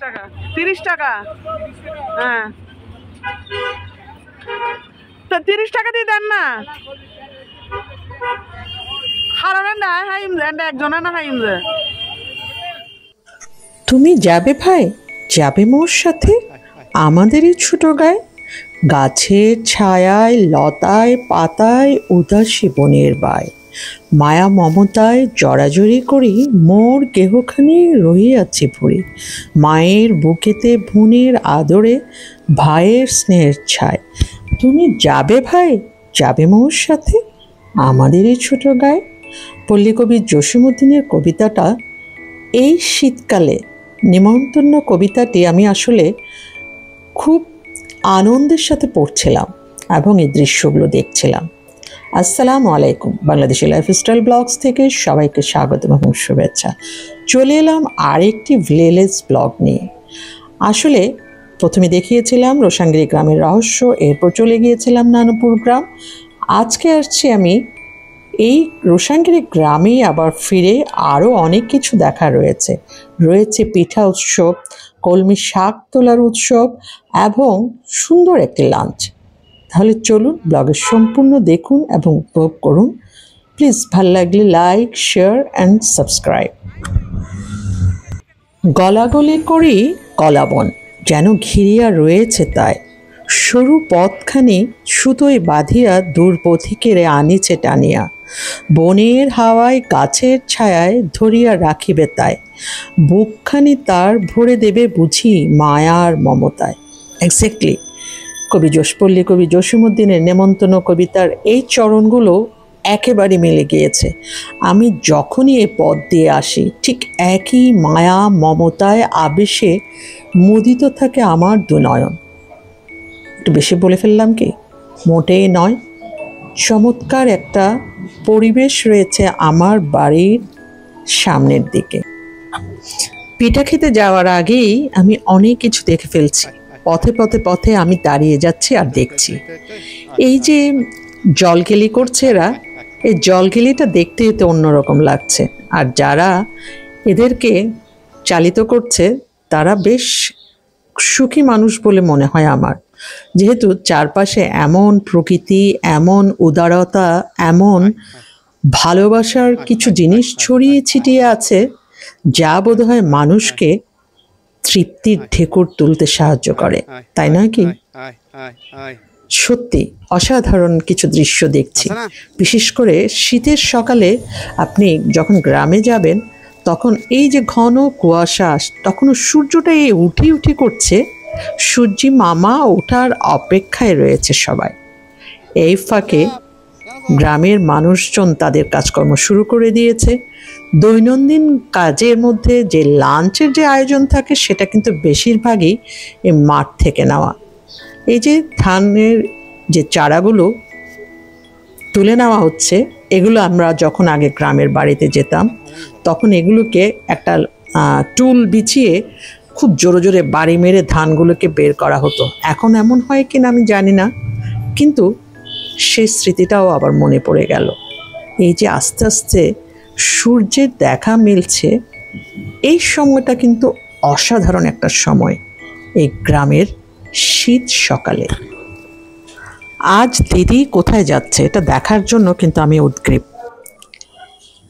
টাকা 30 টাকা হ্যাঁ তো 30 টাকা দিয়ে দেন না হারানো না হাইম একজনে না হাইম যে তুমি যাবে ভাই যাবে মোর সাথে আমাদের এই ছোট গায়ে গাছের ছায়ায় লতায় পাতায় উদাসী বনের বায় মায়া মমতায় জড়াজড়ি করি মোর গেহখানি রহিয়াছি ভরে মায়ের বুকেতে বোনের আদরে ভাইয়ের স্নেহের ছায় তুমি যাবে ভাই যাবে মোর সাথে আমাদের এই ছোট গায়ে পল্লীকবি জসীমউদ্দীনের কবিতাটা এই শীতকালে নিমন্ত্রণ কবিতাটি আমি আসলে খুব আনন্দের সাথে পড়ছিলাম এবং এই দৃশ্যগুলো দেখছিলাম। আসসালামু আলাইকুম, বাংলাদেশি লাইফস্টাইল ব্লগস থেকে সবাইকে স্বাগত এবং শুভেচ্ছা। চলে এলাম আরেকটি ভিলেজ ব্লগ নিয়ে। আসলে প্রথমে দেখিয়েছিলাম রোশানগিরি গ্রামের রহস্য, এরপর চলে গিয়েছিলাম নানুপুর গ্রাম। আজকে আসছি আমি এই রোশানগিরি গ্রামেই আবার ফিরে আরও অনেক কিছু দেখা রয়েছে। রয়েছে পিঠা উৎসব, কলমি শাক তোলার উৎসব এবং সুন্দর একটি লাঞ্চ। তাহলে চলুন ব্লগের সম্পূর্ণ দেখুন এবং উপভোগ করুন। প্লিজ ভালো লাগলে লাইক, শেয়ার অ্যান্ড সাবস্ক্রাইব। গলাগলি করি কলাবন যেন ঘিরিয়া রয়েছে তাই, সরু পথখানি সুতোয় বাঁধিয়া দূর পথিকেরে আনিছে টানিয়া, বনের হাওয়ায় গাছের ছায়ায় ধরিয়া রাখিবে তাই, বুকখানি তার ভরে দেবে বুঝি মায়ার মমতায়। এক্স্যাক্টলি পল্লী কবি জসীমউদ্দীনের নেমন্তন্ন কবিতার এই চরণগুলো একেবারে মিলে গিয়েছে। আমি যখনই এই পথ দিয়ে আসি ঠিক একই মায়া মমতায় আবেশে মুদিত থাকে আমার দুনয়ন। একটু বেশি বলে ফেললাম কি? মোটেই নয়। চমৎকার একটা পরিবেশ রয়েছে আমার বাড়ির সামনের দিকে। পিঠা খেতে যাওয়ার আগেই আমি অনেক কিছু দেখে ফেলছি। পথে পথে পথে আমি দাঁড়িয়ে যাচ্ছি আর দেখছি এই যে জলকেলি করছে এরা, এই জলকেলিটা দেখতে তো অন্যরকম লাগছে। আর যারা এদেরকে চালিত করছে তারা বেশ সুখী মানুষ বলে মনে হয় আমার, যেহেতু চারপাশে এমন প্রকৃতি, এমন উদারতা, এমন ভালোবাসার কিছু জিনিস ছড়িয়ে ছিটিয়ে আছে যা বোধহয় মানুষকে তৃপ্তির ঢেকুর তুলতে সাহায্য করে, তাই নয় কি? সত্যি অসাধারণ কিছু দৃশ্য দেখছি। বিশেষ করে শীতের সকালে আপনি যখন গ্রামে যাবেন তখন এই যে ঘন কুয়াশা, তখনও সূর্যটা এই উঠি উঠি করছে, সূর্যি মামা ওঠার অপেক্ষায় রয়েছে সবাই। এই ফাঁকে গ্রামের মানুষজন তাদের কাজকর্ম শুরু করে দিয়েছে। দৈনন্দিন কাজের মধ্যে যে লাঞ্চের যে আয়োজন থাকে সেটা কিন্তু বেশিরভাগই এই মাঠ থেকে নেওয়া। এই যে ধানের যে চারাগুলো তুলে নেওয়া হচ্ছে, এগুলো আমরা যখন আগে গ্রামের বাড়িতে যেতাম তখন এগুলোকে একটা টুল বিছিয়ে খুব জোরে জোরে বাড়ি মেরে ধানগুলোকে বের করা হতো। এখন এমন হয় কিনা আমি জানি না, কিন্তু সেই স্মৃতিটাও আবার মনে পড়ে গেল। এই যে আস্তে আস্তে সূর্যের দেখা মিলছে, এই সময়টা কিন্তু অসাধারণ একটা সময় এই গ্রামের শীত সকালে। আজ দিদি কোথায় যাচ্ছে এটা দেখার জন্য কিন্তু আমি উদগ্রীব।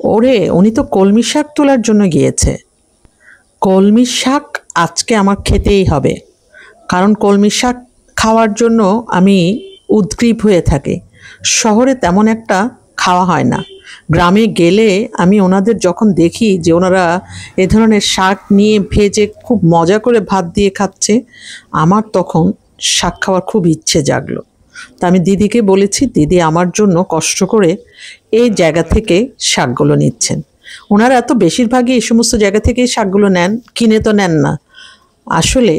ওরে, উনি তো কলমি শাক তোলার জন্য গিয়েছে। কলমি শাক আজকে আমার খেতেই হবে, কারণ কলমি শাক খাওয়ার জন্য আমি উদগ্রীব হয়ে থাকি। শহরে তেমন একটা খাওয়া হয় না। গ্রামে গেলে আমি ওনাদের যখন দেখি যে ওনারা এ ধরনের শাক নিয়ে ভেজে খুব মজা করে ভাত দিয়ে খাচ্ছে, আমার তখন শাক খাওয়ার খুব ইচ্ছে জাগলো। তা আমি দিদিকে বলেছি, দিদি আমার জন্য কষ্ট করে এই জায়গা থেকে শাকগুলো নিচ্ছেন। ওনারা তো বেশিরভাগই এই সমস্ত জায়গা থেকেই শাকগুলো নেন, কিনে তো নেন না। আসলে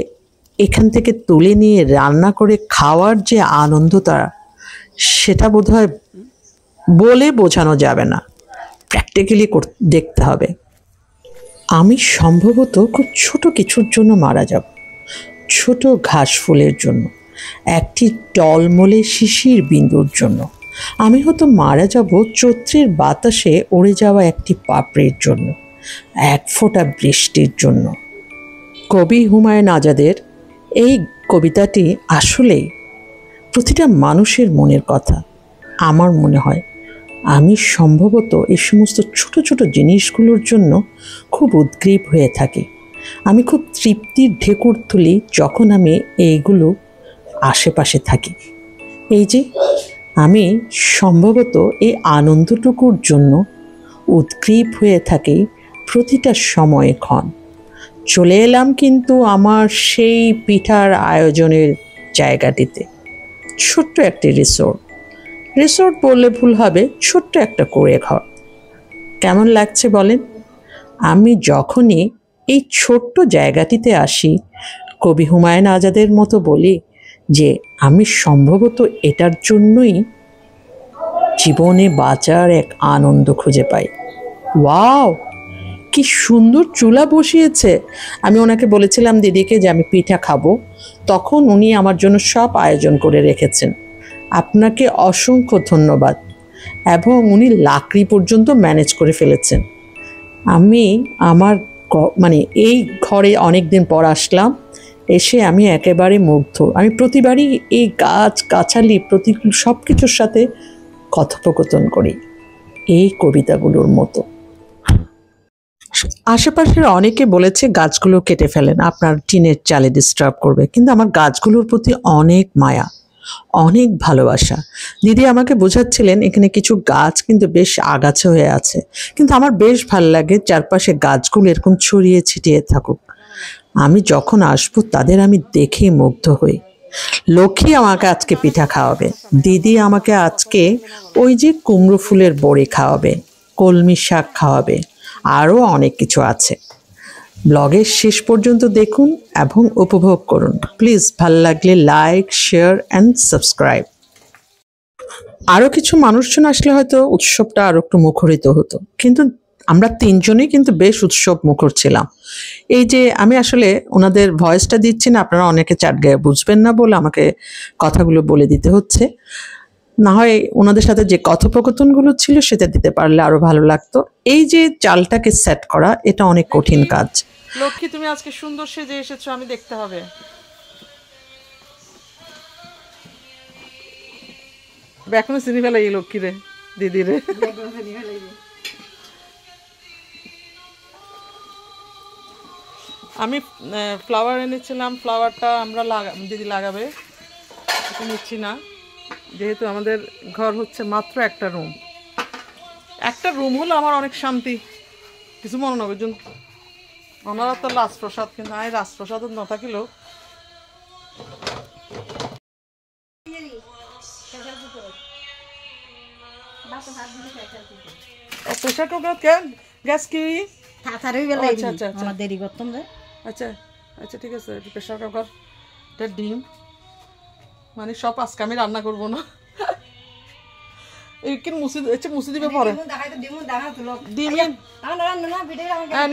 এখান থেকে তুলে নিয়ে রান্না করে খাওয়ার যে আনন্দটা, সেটা বোধহয় বলে বোঝানো যাবে না, প্র্যাকটিক্যালি দেখতে হবে। আমি সম্ভবত খুব ছোট কিছুর জন্য মারা যাব, ছোট ঘাস ফুলের জন্য, একটি টলমলে শিশির বিন্দুর জন্য। আমি হয়তো মারা যাব চৈত্রের বাতাসে উড়ে যাওয়া একটি পাপড়ির জন্য, এক ফোঁটা বৃষ্টির জন্য। কবি হুমায়ুন আজাদের এই কবিতাটি আসলেই প্রতিটা মানুষের মনের কথা। আমার মনে হয় আমি সম্ভবত এই সমস্ত ছোট ছোট জিনিসগুলোর জন্য খুব উদ্গ্রীব হয়ে থাকি। আমি খুব তৃপ্তির ঢেকুর তুলি যখন আমি এইগুলো আশেপাশে থাকি। এই যে আমি সম্ভবত এই আনন্দটুকুর জন্য উদ্গ্রীব হয়ে থাকি প্রতিটা সময়ে ক্ষণ। চলে এলাম কিন্তু আমার সেই পিঠার আয়োজনের জায়গাটিতে। ছোট্ট একটি রিসোর্ট বললে ভুল হবে, ছোট্ট একটা কুঁড়ে ঘর। কেমন লাগছে বলেন? আমি যখনই এই ছোট্ট জায়গাটিতে আসি, কবি হুমায়ুন আজাদের মতো বলি যে আমি সম্ভবত এটার জন্যই জীবনে বাঁচার এক আনন্দ খুঁজে পাই। ওয়াও, কি সুন্দর চুলা বসিয়েছে! আমি ওনাকে বলেছিলাম দিদিকে যে আমি পিঠা খাবো, তখন উনি আমার জন্য সব আয়োজন করে রেখেছেন। আপনাকে অসংখ্য ধন্যবাদ। এবং উনি লাকড়ি পর্যন্ত ম্যানেজ করে ফেলেছেন। আমি আমার মানে এই ঘরে অনেক দিন পর আসলাম, এসে আমি একেবারে মুগ্ধ। আমি প্রতিবারই এই গাছ গাছালি প্রতিকূল সব কিছুর সাথে কথোপকথন করি এই কবিতাগুলোর মতো। আশেপাশের অনেকে বলেছে গাছগুলো কেটে ফেলেন, আপনার টিনের চালে ডিস্টার্ব করবে, কিন্তু আমার গাছগুলোর প্রতি অনেক মায়া, অনেক ভালোবাসা। দিদি আমাকে বোঝাচ্ছিলেন এখানে কিছু গাছ কিন্তু বেশ আগাছা হয়ে আছে, কিন্তু আমার বেশ ভালো লাগে চারপাশে গাছগুলো এরকম ছড়িয়ে ছিটিয়ে থাকুক। আমি যখন আসবো তাদের আমি দেখে মুগ্ধ হই। লক্ষ্মী আমাকে আজকে পিঠা খাওয়াবে, দিদি আমাকে আজকে ওই যে কুমড়ো ফুলের বড়ি খাওয়াবে, কলমি শাক খাওয়াবে, আরও অনেক কিছু আছে। ব্লগের শেষ পর্যন্ত দেখুন এবং উপভোগ করুন। প্লিজ ভালো লাগলে লাইক, শেয়ার অ্যান্ড সাবস্ক্রাইব। আরও কিছু মানুষজন আসলে হয়তো উৎসবটা আরও একটু মুখরিত হতো, কিন্তু আমরা তিনজনেই কিন্তু বেশ উৎসব মুখর ছিলাম। এই যে আমি আসলে ওনাদের ভয়েসটা দিচ্ছি না, আপনারা অনেকে চাট গায়ে বুঝবেন না বলে আমাকে কথাগুলো বলে দিতে হচ্ছে। না হয় ওনাদের সাথে যে কথোপকথনগুলো ছিল সেটা দিতে পারলে আরো ভালো লাগতো। এই যে চালটাকে সেট করা, এটা অনেক কঠিন কাজ। লক্ষ্মী, তুমি আজকে সুন্দর সেজে এসেছো, আমি দেখতে হবে। এখনো চিনি ফেলাই লক্ষ্মী রে, দিদি রে। আমি ফ্লাওয়ার এনেছিলাম, ফ্লাওয়ারটা আমরা দিদি লাগাবে, এটা নিচ্ছি না, যেহেতু আমাদের ঘর হচ্ছে মাত্র একটা রুম হলো আমার অনেক শান্তি। কিছু মনে না বুঝুন, ওনারা তো রাজপ্রসাদ, কিন্তু আমি রাজপ্রসাদ না থাকিলেও প্রেশার কুকার কেন গ্যাস কি দেরি করতাম যে। আচ্ছা আচ্ছা ঠিক আছে, প্রেশার কুকার, এটা ডিম, মানে সব আজকে আমি রান্না করবো না। এই কিন মুসি মুসি দিবে পরে ডিম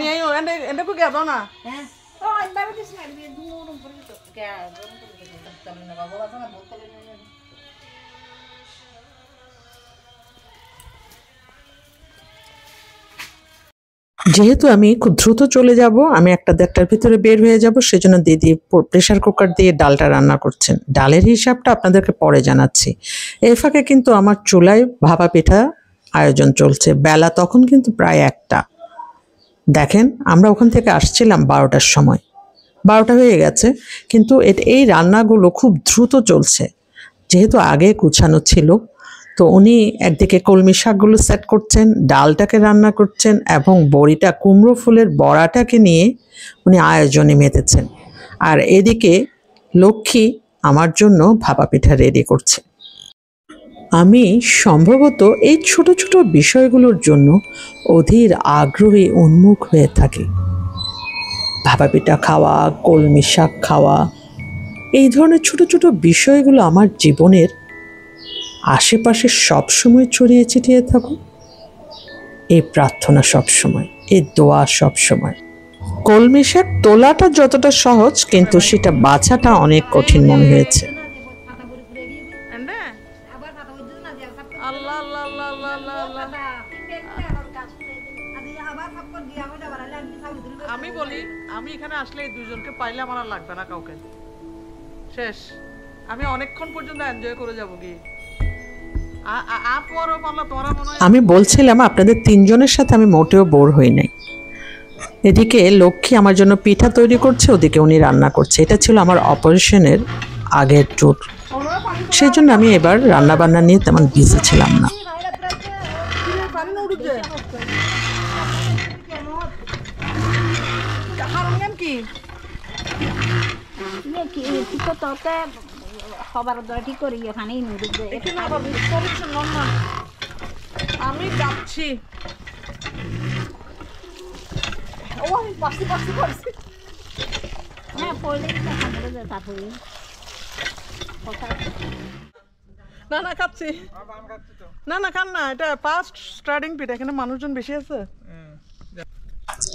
নিয়ে এটা কো গেল না। যেহেতু আমি খুব দ্রুত চলে যাব, আমি 1-1.5টার ভিতরে বের হয়ে যাব, সেজন্য দিদি প্রেশার কুকার দিয়ে ডালটা রান্না করছেন। ডালের হিসাবটা আপনাদেরকে পরে জানাচ্ছি। এই ফাঁকে কিন্তু আমার চুলায় ভাপা পিঠা আয়োজন চলছে। বেলা তখন কিন্তু প্রায় 1টা। দেখেন আমরা ওখান থেকে আসছিলাম 12টার সময়, 12টা হয়ে গেছে, কিন্তু এই রান্নাগুলো খুব দ্রুত চলছে। যেহেতু আগে গুছানো ছিল, তো উনি একদিকে কলমি শাকগুলো সেট করছেন, ডালটাকে রান্না করছেন এবং বড়িটা, কুমড়ো ফুলের বড়াটাকে নিয়ে উনি আয়োজনে মেতেছেন। আর এদিকে লক্ষ্মী আমার জন্য ভাপা পিঠা রেডি করছে। আমি সম্ভবত এই ছোট ছোট বিষয়গুলোর জন্য অধীর আগ্রহে উন্মুখ হয়ে থাকি। ভাপা পিঠা খাওয়া, কলমি শাক খাওয়া, এই ধরনের ছোট ছোট বিষয়গুলো আমার জীবনের আশেপাশে সবসময় ছড়িয়ে ছিটিয়ে থাকুক, এই প্রার্থনা সবসময়, এই দোয়া সবসময়। কলমি শাক তোলাটা যতটা সহজ, কিন্তু সেটা বাছাটা অনেক কঠিন মনে হয়েছে। আমি বলি, আমি এখানে আসলে এই দুজনকে পাইলে আমার আর লাগবে না কাউকে, শেষ। আমি অনেকক্ষণ পর্যন্ত এনজয় করে যাবো গিয়ে। আমি বলছিলাম আপনাদের তিনজনের সাথে আমি মোটেও বোর হই নাই। এদিকে লক্ষ্মী আমার জন্য পিঠা তৈরি করছে, ওদিকে উনি রান্না করছে। এটা ছিল আমার অপারেশনের আগের ট্যুর, সেই জন্য আমি এবার রান্না বান্না নিয়ে তেমন বিজি ছিলাম না। আমি যাচ্ছি। না না খাচ্ছি, না না খান না, এটা ফার্স্ট স্টার্টিং পিঠ, এখানে মানুষজন বেশি আছে।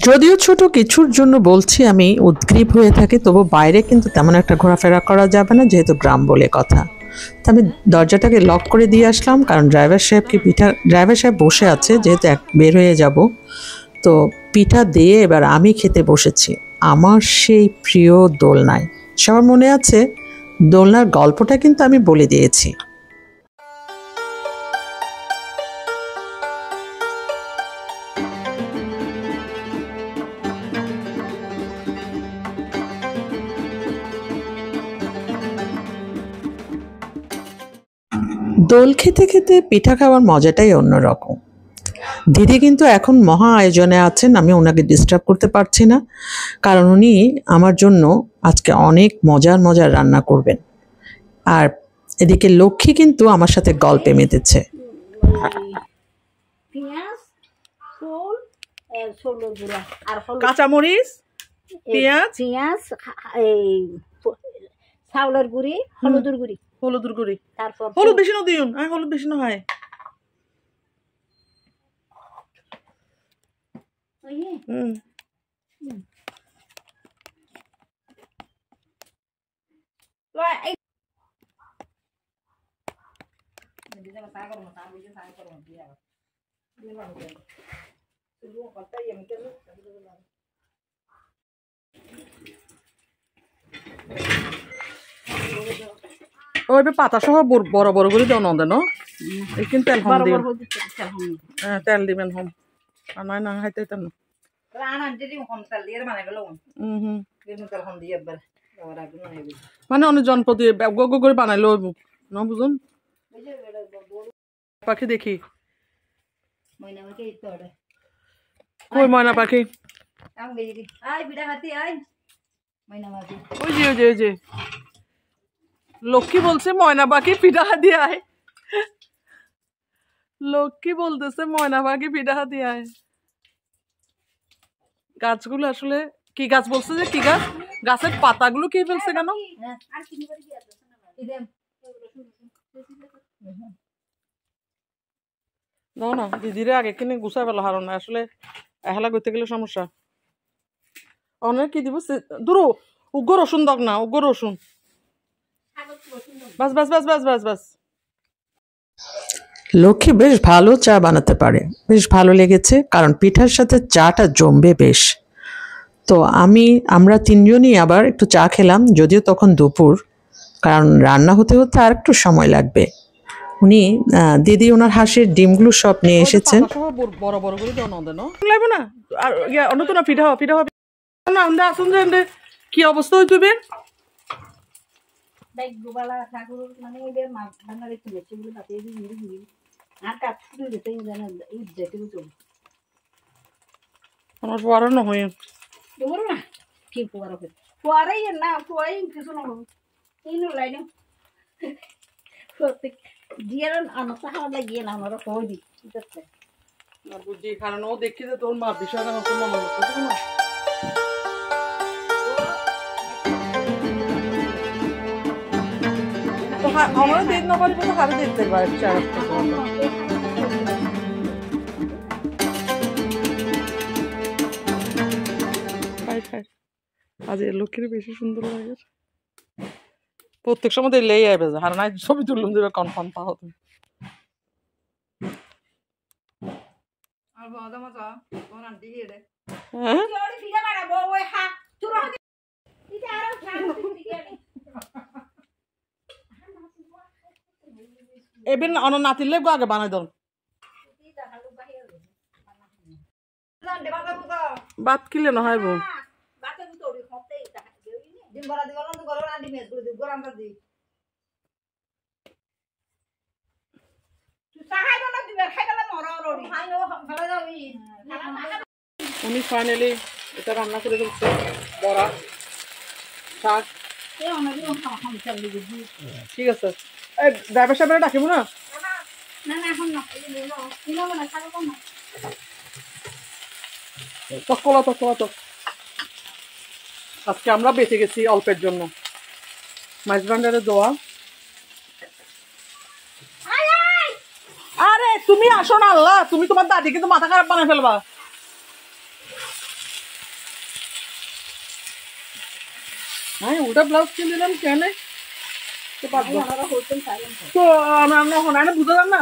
যদিও ছোট কিছুর জন্য বলছি আমি উদ্গ্রীব হয়ে থাকি, তবু বাইরে কিন্তু তেমন একটা ঘোরাফেরা করা যাবে না, যেহেতু গ্রাম বলে কথা। তো আমি দরজাটাকে লক করে দিয়ে আসলাম, কারণ ড্রাইভার সাহেব বসে আছে, যেহেতু বের হয়ে যাব। তো পিঠা দিয়ে এবার আমি খেতে বসেছি আমার সেই প্রিয় দোলনায়। সবার মনে আছে দোলনার গল্পটা কিন্তু আমি বলে দিয়েছি। দোল খেতে খেতে পিঠা খাওয়ার মজাটাই অন্যরকম। দিদি কিন্তু এখন মহা আয়োজনে আছেন, আমি ওনাকে ডিস্টার্ব করতে পারছি না, কারণ উনি আমার জন্য আজকে অনেক মজার মজার রান্না করবেন। আর এদিকে লক্ষ্মী কিন্তু আমার সাথে গল্পে মেতেছে। কাঁচামরিচ, পেঁয়াজ, চাউলের গুড়ি, হলুদের গুড়ি, তারপর হলুদ বেশি না দিউন, হলুদ বেশি না হয়। ওই পাতা সহ বড় বড় করে দেও নন্দেন, কিন্তু তেল হম দিও, তেল দিবেন হম, আর নয় না হাইতে না। মানে অনেক জনপতি করে বানাইলো না, বুঝুন পাখি দেখি কই ময়না পাখি, ওই যে ওই যে লক্ষ্মী বলছে ময়না পাখি পিঠা দিয়ে আয়, লক্ষ্মী বলতেছে ময়না পাখি পিঠা দিয়ে আয়। গাছগুলো আসলে কি গাছ বলছে, যে কি গাছ, গাছের পাতাগুলো কি ফেলছে কেন? না না দিদিরে আগে কিনে গুছাই পেলো, হারণ আসলে এহেলা করতে গেলে সমস্যা। অনেক কি দিব দূর, উগ্র রসুন দক না, উগ্র রসুন, বাস বাস বাস বাস বাস বাস। লক্ষ্মী বেশ ভালো চা বানাতে পারে, বেশ ভালো লেগেছে, কারণ পিঠার সাথে চাটা জমবে বেশ। তো আমরা তিনজনই আবার একটু চা খেলাম, যদিও তখন দুপুর, কারণ রান্না হতে হতে আর একটু সময় লাগবে। উনি দিদি ওনার হাঁসের ডিমগুলো সব নিয়ে এসেছেন। বড় বড় করে লাগবে না, আর নতুন পিঠা পিঠা হবে না, আসুন যে কি অবস্থা হয়ে তুই আমার পড়ানো হয়ে কি পোয়ারাই না, পোয়াই কিছু না লাইন দিয়ে আনতে খাওয়া লাগিয়ে না আমরা কই দিই, ঠিক আছে বুঝি, কারণ ও দেখি যে তোর মা বিষয়টা নতুন মনে করতেছে না। আমরা দিন না পারি বলে হারে দিতে পারে চার আজ এর লক্ষ্মীর বেশি সুন্দর লাগে, প্রত্যেক সময় লেই আইবে হার নাই ছবি তুললাম দেবে কনফার্ম তা হতো। আর বাদা মাছা তোমার আন্টি রে হ্যাঁ এবার অন নাতিলে আগে বানাই দল ভাত কিলে নহয় বউ উনি ফাইনালি এটা রান্না করে ফেলছে বড়া শাক ঠিক আছে এই ড্রাইভার সাহেব ডাকিব না তকলা তো আজকে আমরা বেঁচে গেছি অল্পের জন্য মাছ ভান্ডারের দোয়া আরে তুমি আসো না আল্লাহ তুমি তোমার দাদি কিন্তু মাথা খারাপ বানায় ফেলবা হ্যাঁ ওটা ব্লাউজ কিনে দিলাম কেন তো আমরা বুঝতে পার না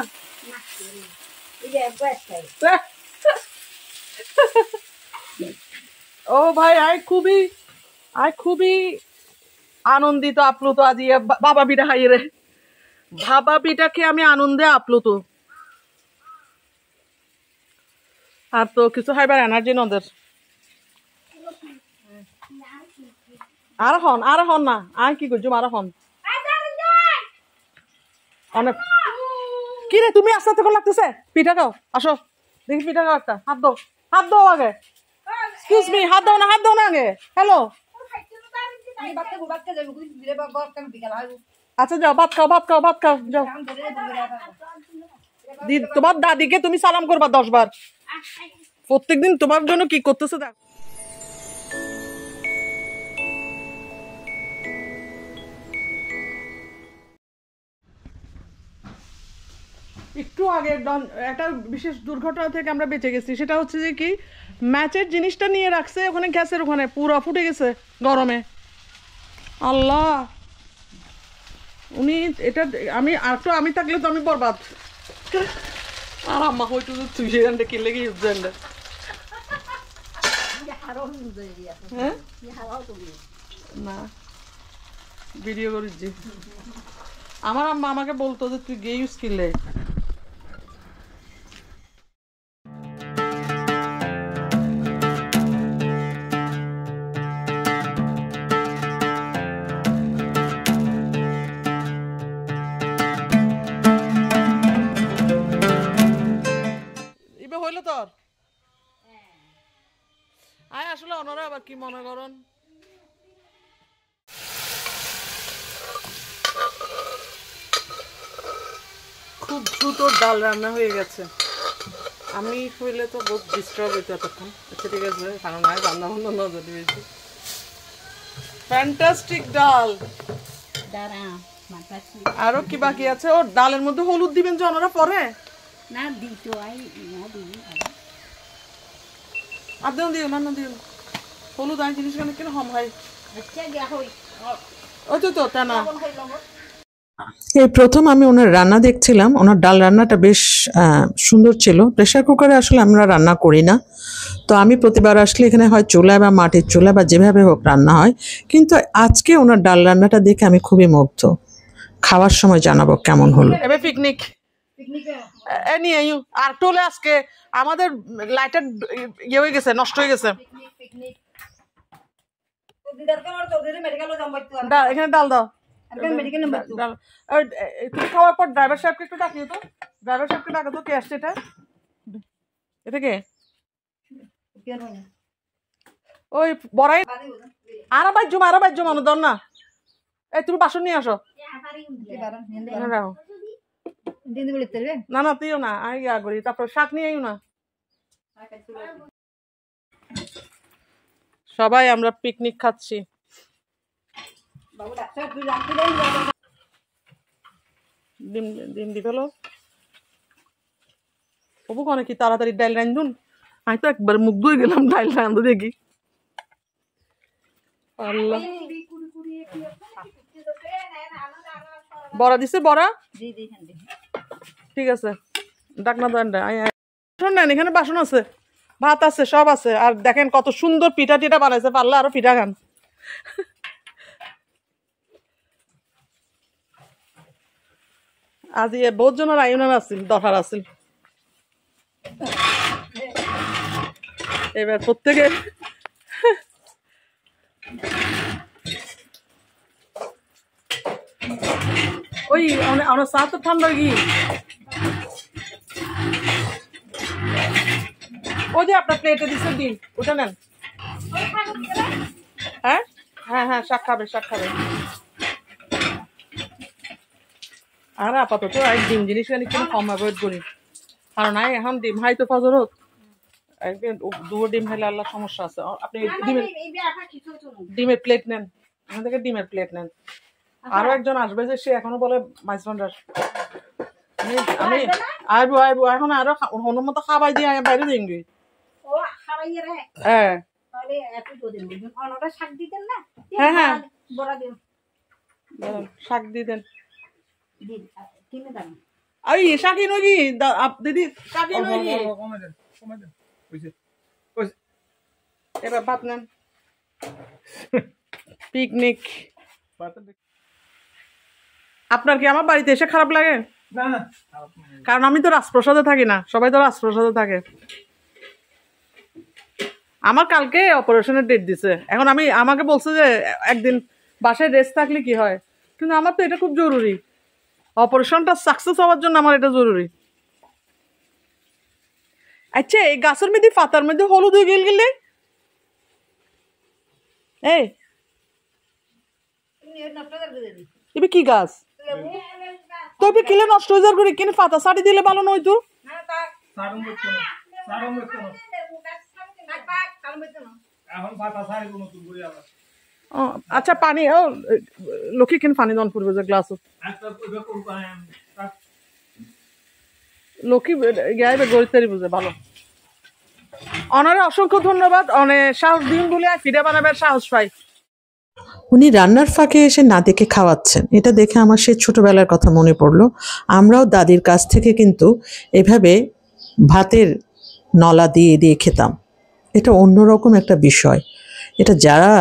ও ভাই খুবই আনন্দিত আপ্লুত আজ বাবা পিঠা খাইয়ে রে ভাবা পিঠাকে আমি আনন্দে আপ্লুত আর তো কিছু খাইবার এনার্জি নদের আর হন না আর কি করছো আর হন অনেক কি রে তুমি আস্তে আস্তে লাগতেছে পিঠা খাও আসো দেখি পিঠা খাও একটা হাত দাও আগে এক্সকিউজ মি হাত দাও না আগে হ্যালো আচ্ছা যাও ভাত খাও যাও তোমার দাদিকে তুমি সালাম করবা 10 বার প্রত্যেকদিন তোমার জন্য কি করতেছে দেখ একটু আগে একটা বিশেষ দুর্ঘটনা থেকে আমরা বেঁচে গেছি সেটা হচ্ছে যে কি ম্যাচের জিনিসটা নিয়ে রাখছে ওখানে গ্যাসের ওখানে পুরো ফুটে গেছে গরমে আল্লাহ উনি এটা আমি থাকলে তো আমি বরবাদ আর আম্মা হয়তো তুই সেখানটা কিনলে কি না ভিডিও করেছি আমার আম্মা আমাকে বলতো যে তুই গে ইউজ কিনলে এবার হইলো তোর আয় আসলে ওনারা আবার কি মনে করেন খুব দ্রুত ডাল রান্না হয়ে গেছে আমি হইলে তো বহুত ডিস্টার্ব হইতো এতক্ষণ আচ্ছা ঠিক আছে কারণ আমি রান্না বান্না নজর দিয়েছি ফ্যান্টাস্টিক ডাল আরো কি বাকি আছে ও ডালের মধ্যে হলুদ দিবেন যে ওনারা পরে না দিতো আর দিও না হলুদ আই জিনিস কেন হম ভাই ওই তো তা না এই প্রথম আমি ওনার রান্না দেখছিলাম ওনার ডাল রান্নাটা বেশ সুন্দর ছিল প্রেসার কুকারে আসলে আমরা রান্না করি না তো আমি প্রতিবার আসলে এখানে হয় চুলা বা মাটির চুলা বা যেভাবে হোক রান্না হয় কিন্তু আজকে ওনার ডাল রান্নাটা দেখে আমি খুবই মুগ্ধ খাওয়ার সময় জানাবো কেমন হলো এবার পিকনিক নিয়ে আর টোলে আজকে আমাদের লাইটার ইয়ে হয়ে গেছে নষ্ট হয়ে গেছে এখানে ডাল দাও তুমি খাওয়ার পর ড্রাইভার সাহেবকে একটু ডাকিও তো ড্রাইভার সাহেবকে ডাকো তো কে আসছে এটা কে ওই বড়াই আরো বাইর জমানো দর না এই তুমি বাসন নিয়ে আসো না তুইও না আমি ইয়া করি তারপর শাক নিয়ে আইও না সবাই আমরা পিকনিক খাচ্ছি ডিম দি ফেলো অবু কনে কি তাড়াতাড়ি ডাইল রান্ধুন আমি তো একবার মুগ্ধ হয়ে গেলাম ডাইল রান্ধু দেখি আল্লাহ বড়া দিছে বড়া ঠিক আছে ডাকনা দেন এখানে বাসন আছে ভাত আছে, সব আছে। আর দেখেন কত সুন্দর পিঠা টিঠা বানাইছে, পারলে আরো পিঠা খান। আজি বহুত জনের আয়োজন আছিল, দরকার আছিল। এবার প্রত্যেকে ওই আমরা চা তো ঠান্ডা কি ওই যে আপনার প্লেটে দিচ্ছে ডিম, ওটা নেন। হ্যাঁ হ্যাঁ হ্যাঁ, শাক খাবে, শাক খাবে। আর আপাতত ডিম জিনিস একটু কম অ্যাভয়েড করি, কারণ এখন ডিম হাই তো ফজরত, দুটো ডিম খাইলে আল্লাহ সমস্যা আছে। আপনি ডিমের প্লেট নেন, এখান থেকে ডিমের প্লেট নেন। আরো একজন আসবে যে, সে এখনো বলে মাইস ভান্ডার। আমি আইবো আইবো, এখন আরো হনুমতো খাবাই দিয়ে বাইরে দিন গি। হ্যাঁ হ্যাঁ হ্যাঁ, শাক দিয়ে দেন। এই শাকি নগি দিদি, শাকি নগি। এবার ভাত নেন। পিকনিক। আপনার কি আমার বাড়িতে এসে খারাপ লাগে? কারণ আমি তো রাজপ্রসাদে থাকি না, সবাই তো রাজপ্রসাদে থাকে। আমার কালকে অপারেশনের ডেট দিছে, এখন আমাকে বলছে যে একদিন বাসায় রেস্ট থাকলে কি হয়, কিন্তু আমার তো এটা খুব জরুরি। অপারেশনটা সাকসেস হওয়ার জন্য আমার এটা জরুরি। আচ্ছা, এই গাছের মধ্যে পাতার মধ্যে হলুদ হয়ে গেলে এই এবার কি গাছ তো কিলে নষ্ট হয়ে যাওয়ার করে, কিন্তু পাতা ছাড়ি দিলে ভালো নয় তো। আচ্ছা, পানি লক্ষ্মী কেন পানি দন করবে যে গ্লাস লক্ষ্মী গাইবে গড়িতে বুঝে ভালো। অনারে অসংখ্য ধন্যবাদ, অনেক সাহস দিন বলে ফিরে বানাবার সাহস পাই। উনি রান্নার ফাঁকে এসে নাতিকে খাওয়াচ্ছেন, এটা দেখে আমার সেই ছোটবেলার কথা মনে পড়লো। আমরাও দাদির কাছ থেকে কিন্তু এভাবে ভাতের নলা দিয়ে দিয়ে খেতাম। এটা অন্যরকম একটা বিষয়, এটা যারা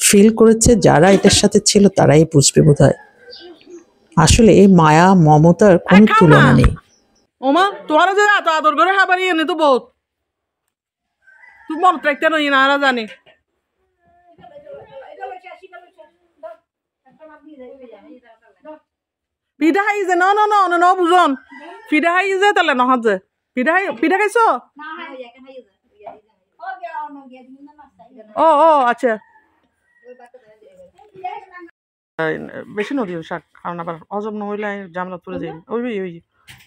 ফিল করেছে, যারা এটার সাথে ছিল, তারাই বুঝবে বোধ হয়। আসলে এই মায়া মমতার কোনো তুলনা নেই। ওমা তোমার যে এত আদর করে খাবার এনে তো বহুত, তুই মন রাখতে নই না, আর জানি পিঠা খাই যে ন বুঝন, পিঠা খাই যে তাহলে নহত যে পিঠা খাইছ। ও আচ্ছা, বেশি নদীও শাক, কারণ আবার হজম নহইলে জামলা তুলে যাই। ওই ওই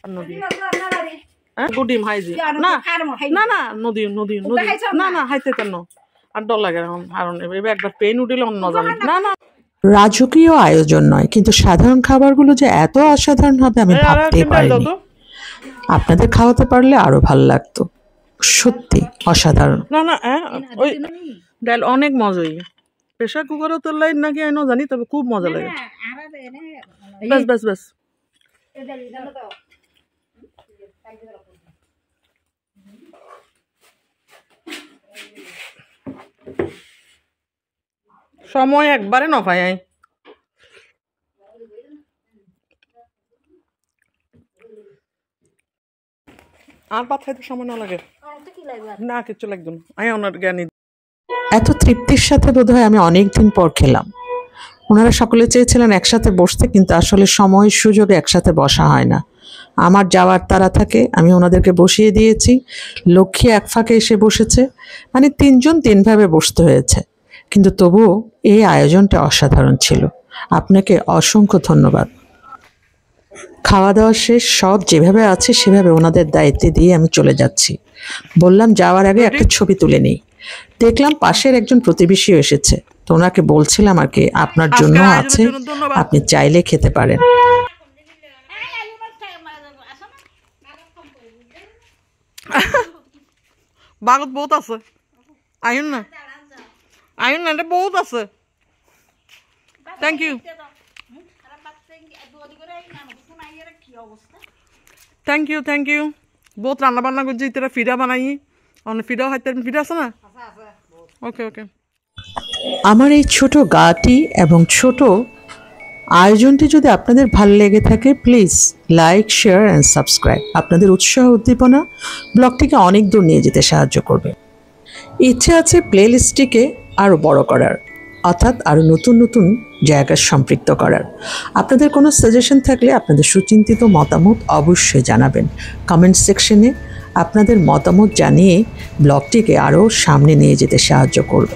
আর নদী ডিম হাই যে না না না, নদী নদী নদী না না, হাইতে কেন আর ডর লাগে এখন, কারণ একবার পেন উঠিলে অন্য জানি না না। রাজকীয় আয়োজন নয়, কিন্তু সাধারণ খাবারগুলো যে এত অসাধারণ হবে আমি ভাবতেই পারিনি। আপনাদের খাওয়াতে পারলে আরো ভালো লাগতো, সত্যি অসাধারণ। না না, ওই ডাল অনেক মজাই, প্রেশার কুকারও তোর লাইন নাকি আইনো জানি, তবে খুব মজা লাগে। বেশ বেশ বেশ, সময় একবারে নফাই আই। আর ভাত খাইতে সময় না লাগে না, কিছু লাগবে না। আমি ওনার জ্ঞানী এত তৃপ্তির সাথে বোধহয় আমি অনেকদিন পর খেলাম। ওনারা সকলে চেয়েছিলেন একসাথে বসতে, কিন্তু আসলে সময় সুযোগে একসাথে বসা হয় না। আমার যাওয়ার তাড়া থাকে, আমি ওনাদেরকে বসিয়ে দিয়েছি। লক্ষ্মী এক ফাঁকে এসে বসেছে, মানে তিনজন তিনভাবে বসতে হয়েছে, কিন্তু তবুও এই আয়োজনটা অসাধারণ ছিল। আপনাকে অসংখ্য ধন্যবাদ। খাওয়া দাওয়া শেষ, সব যেভাবে আছে সেভাবে ওনাদের দায়িত্বে দিয়ে আমি চলে যাচ্ছি। বললাম যাওয়ার আগে একটা ছবি তুলে নিই। দেখলাম পাশের একজন প্রতিবেশী এসেছে, তো ওনাকে বলছিলাম আর কি, আপনার জন্য আছে, আপনি চাইলে খেতে পারেন। বাগত বহুত আছে, আইন না এটা বহুত আছে। Thank you thank you thank you. বহুত রান্না বান্না করছি, ইতারা ফিরা বানাই। অনেক ফিডাও হাইতে ফিডা আছে না? ওকে ওকে। আমার এই ছোট গাটি এবং ছোট আয়োজনটি যদি আপনাদের ভালো লেগে থাকে, please like, share and subscribe. আপনাদের উৎসাহ উদ্দীপনা ব্লগটিকে অনেক দূর নিয়ে যেতে সাহায্য করবে। ইচ্ছে আছে প্লেলিস্টটিকে আরও বড় করার, অর্থাৎ আরও নতুন নতুন জায়গা সম্পৃক্ত করার। আপনাদের কোনো সাজেশন থাকলে আপনাদের সুচিন্তিত মতামত অবশ্যই জানাবেন কমেন্ট সেকশনে। আপনাদের মতামত জানিয়ে ব্লগটিকে আরও সামনে নিয়ে যেতে সাহায্য করবে।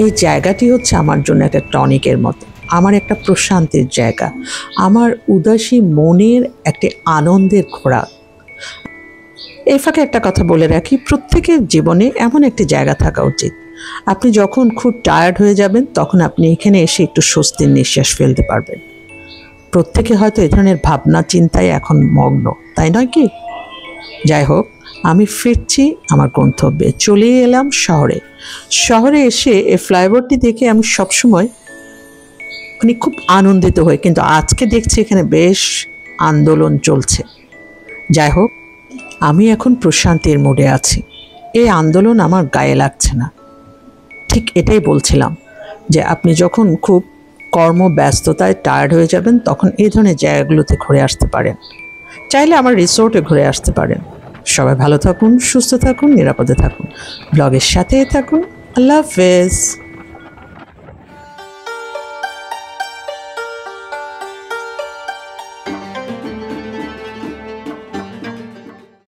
এই জায়গাটি হচ্ছে আমার জন্য একটা টনিকের মতো, আমার একটা প্রশান্তির জায়গা, আমার উদাসী মনের একটি আনন্দের খোরাক। এই ফাঁকে একটা কথা বলে রাখি, প্রত্যেকের জীবনে এমন একটি জায়গা থাকা উচিত। আপনি যখন খুব টায়ার্ড হয়ে যাবেন তখন আপনি এখানে এসে একটু স্বস্তির নিঃশ্বাস ফেলতে পারবেন। প্রত্যেকে হয়তো এ ধরনের ভাবনা চিন্তায় এখন মগ্ন, তাই নয় কি? যাই হোক, আমি ফিরছি আমার গন্তব্যে, চলে এলাম শহরে। শহরে এসে এই ফ্লাইওভারটি দেখে আমি সবসময় মানে খুব আনন্দিত হই, কিন্তু আজকে দেখছি এখানে বেশ আন্দোলন চলছে। যাই হোক, আমি এখন প্রশান্তির মুডে আছি। এই আন্দোলন আমার গায়ে লাগছে না। ঠিক এটাই বলছিলাম যে আপনি যখন খুব কর্মব্যস্ততায় টায়ার্ড হয়ে যাবেন তখন এই ধরনের জায়গাগুলোতে ঘুরে আসতে পারেন। চাইলে আমার রিসোর্টে ঘুরে আসতে পারেন। সবাই ভালো থাকুন, সুস্থ থাকুন, নিরাপদে থাকুন, ব্লগের সাথেই থাকুন। আল্লাহ হাফেজ।